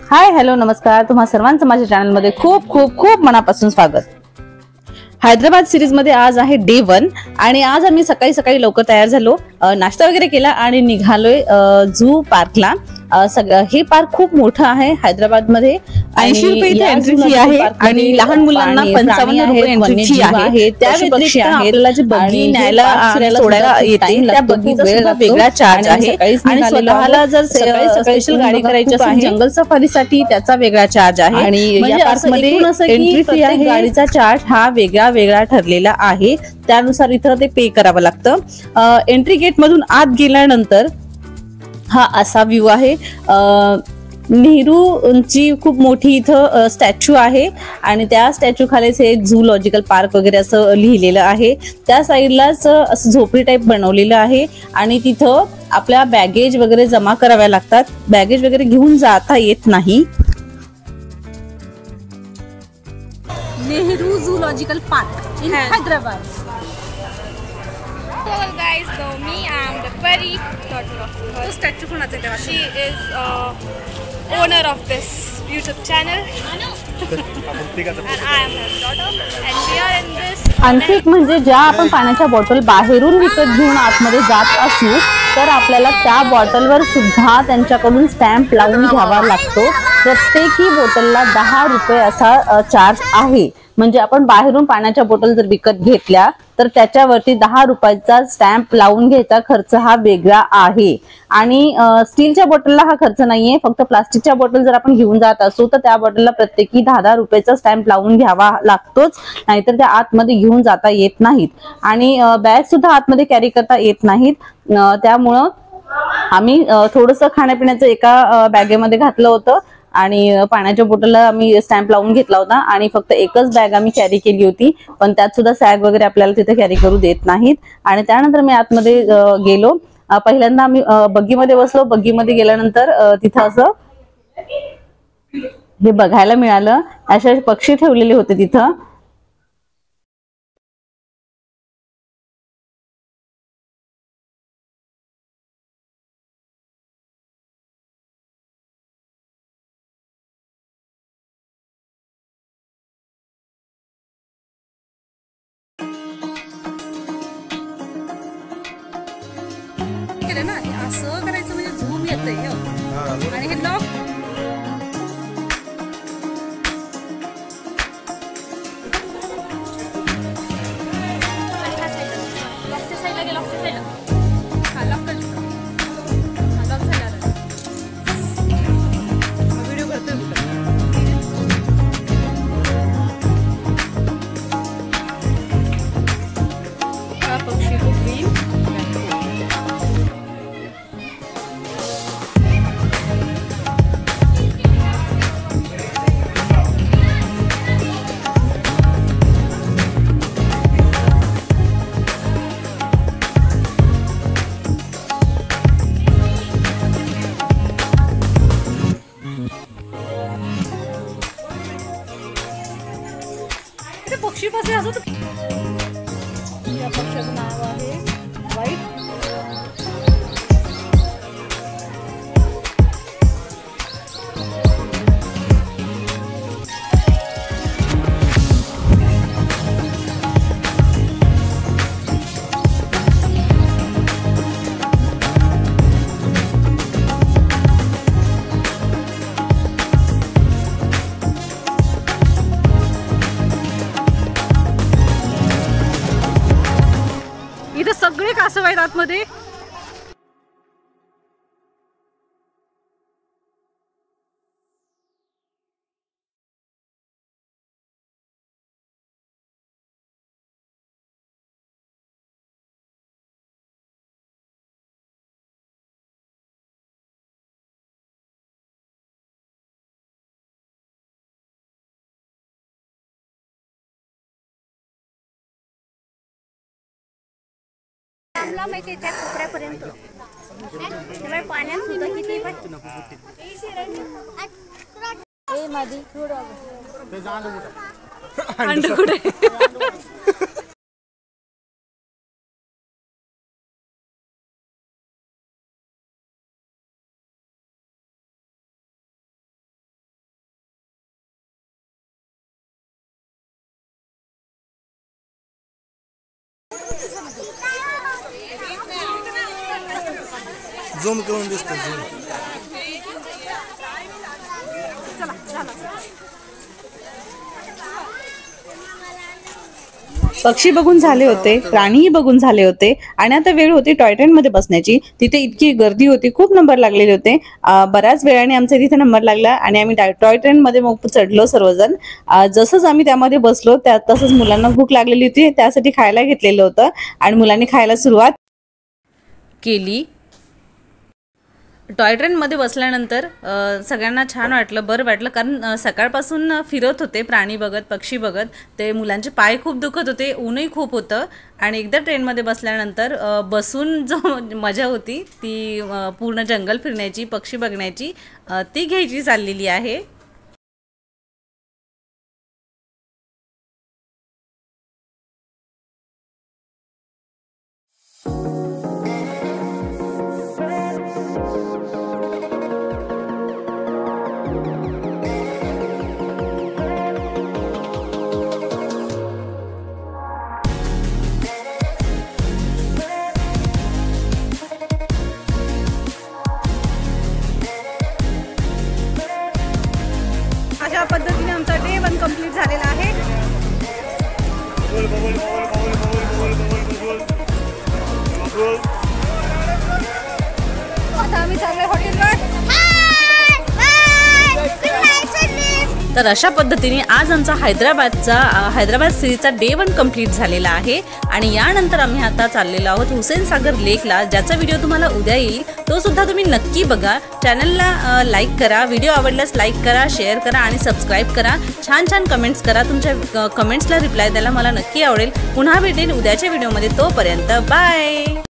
Hi hello नमस्कार, तुम्हा सर्वांचं माझ्या चॅनलमध्ये खूप खूप खूप मनापासून स्वागत. हैदराबाद सिरीज मध्ये आज आहे डे 1 आणि आज आम्ही सकाळी सकाळी लवकर तयार झालो, नाश्ता वगैरे केला आणि निघालोय झू पार्कला. हे पार्क खूप मोठं आहे हैदराबाद मध्ये. 80 रुपये इथे एंट्री फी आहे आणि लहान मुलांना 55 रुपये एंट्री फी आहे. त्या व्यतिरिक्त आपल्याला जे बग्गी न्यायला सोडायला येते त्या बग्गीचा सुद्धा वेगळा चार्ज आहे आणि स्वतःला जर स्पेशल गाडी करायची असेल जंगल सफारीसाठी त्याचा वेगळा चार्ज आहे. आणि या पार्क मध्ये एंट्री फी आहे, गाडीचा चार्ज हा वेगळा वेगळा ठरलेला आहे. त्यानुसार इथं ते पे करावं लागतं. एंट्री गेट मधून आत गेल्यानंतर हा असा व्ह्यू आहे. नेहरूंची खूप मोठी इथं स्टॅच्यू आहे आणि त्या स्टॅच्यू खालीच हे झूलॉजिकल पार्क वगैरे असं लिहिलेलं आहे. त्या साईडलाच असं झोपडी टाईप बनवलेलं आहे आणि तिथं आपल्या बॅगेज वगैरे जमा कराव्या लागतात. बॅगेज वगैरे घेऊन जाता येत नाही. Nehru zoological park in Hyderabad. Hello guys, so me I'm the Pari, daughter of her. Statue कोणाचा आहे? She is owner of this YouTube channel and I am her daughter and we are in this. आणखी एक म्हणजे ज्या आपण पाण्याच्या bottle बाहेरून विकत घेऊन आतमध्ये जात असू तर आपल्याला त्या बॉटलवर सुद्धा त्यांच्याकडून स्टॅम्प लावून घ्यावा लागतो. प्रत्येकी बॉटलला 10 रुपये असा चार्ज आहे. म्हणजे आपण बाहेरून पाण्याच्या बॉटल जर विकत घेतल्या तर त्याच्यावरती 10 रुपयाचा स्टॅम्प लावून घ्यायचा खर्च हा वेगळा आहे. आणि स्टीलच्या बॉटलला हा खर्च नाहीये. फक्त प्लास्टिकच्या बॉटल जर आपण घेऊन जात असू तर त्या बॉटलला प्रत्येकी 10 रुपयाचा स्टॅम्प लावून घ्यावा लागतोच, नाहीतर त्या आतमध्ये घेऊन जाता येत नाहीत. आणि बॅग सुद्धा आतमध्ये कॅरी करता येत नाहीत. त्यामुळं आम्ही थोडंसं खाण्यापिण्याचं एका बॅगेमध्ये घातलं होतं आणि पाण्याच्या बॉटलला आम्ही स्टॅम्प लावून घेतला होता आणि फक्त एकच बॅग आम्ही कॅरी केली होती. पण त्यात सुद्धा सॅग वगैरे आपल्याला तिथे कॅरी करू देत नाहीत. आणि त्यानंतर मी आतमध्ये गेलो. पहिल्यांदा आम्ही बग्गीमध्ये बसलो. बग्गीमध्ये गेल्यानंतर तिथं असं हे बघायला मिळालं. असे पक्षी ठेवलेले होते तिथं. ना असं करायचं म्हणजे झूम येतंय आणि हे लॉक पक्षी पासे असं या पक्षाचं नाव आहे व्हाईट. इथे सगळे कासव आहेत आतमध्ये. माहिती त्या कोपऱ्यापर्यंत पाण्यात सुद्धा किती माझी थोडं झूम करून दिसतं झूम. पक्षी बघून झाले होते, प्राणीही बघून झाले होते आणि आता वेळ होती टॉय ट्रेन मध्ये बसण्याची. तिथे इतकी गर्दी होती, खूप नंबर लागलेले होते. बऱ्याच वेळाने आमचा तिथे नंबर लागला आणि आम्ही टॉय ट्रेन मध्ये मग चढलो सर्वजण. जसंच आम्ही त्यामध्ये बसलो तसंच मुलांना भूक लागलेली होती, त्यासाठी खायला घेतलेलं होतं आणि मुलांनी खायला सुरुवात केली. टॉय ट्रेनमध्ये बसल्यानंतर सगळ्यांना छान वाटलं, बरं वाटलं, कारण सकाळपासून फिरत होते प्राणी बघत, पक्षी बघत. ते मुलांचे पाय खूप दुखत होते, ऊनही खूप होतं आणि एकदा ट्रेनमध्ये बसल्यानंतर बसून जो मजा होती ती पूर्ण जंगल फिरण्याची, पक्षी बघण्याची ती घ्यायची चाललेली आहे. अशा पद्धतीने आमचा डे 1 कंप्लीट झालेला आहे. आता आम्ही चाललोय हॉटेलवर. तर अशा पद्धतीने आज आमचा हैदराबाद सिरीजचा डे 1 कंप्लीट झालेला आहे आणि यानंतर आम्ही आता चाललेलो आहोत हुसेन सागर लेकला, ज्याचा व्हिडिओ तुम्हाला उद्या येईल. तो सुद्धा तुम्ही नक्की बघा. चॅनलला लाईक करा, व्हिडिओ आवडल्यास लाईक करा, शेअर करा आणि सबस्क्राईब करा. छान छान कमेंट्स करा. तुमच्या कमेंट्सला रिप्लाय द्यायला मला नक्की आवडेल. पुन्हा भेटेन उद्याच्या व्हिडिओमध्ये. तोपर्यंत बाय.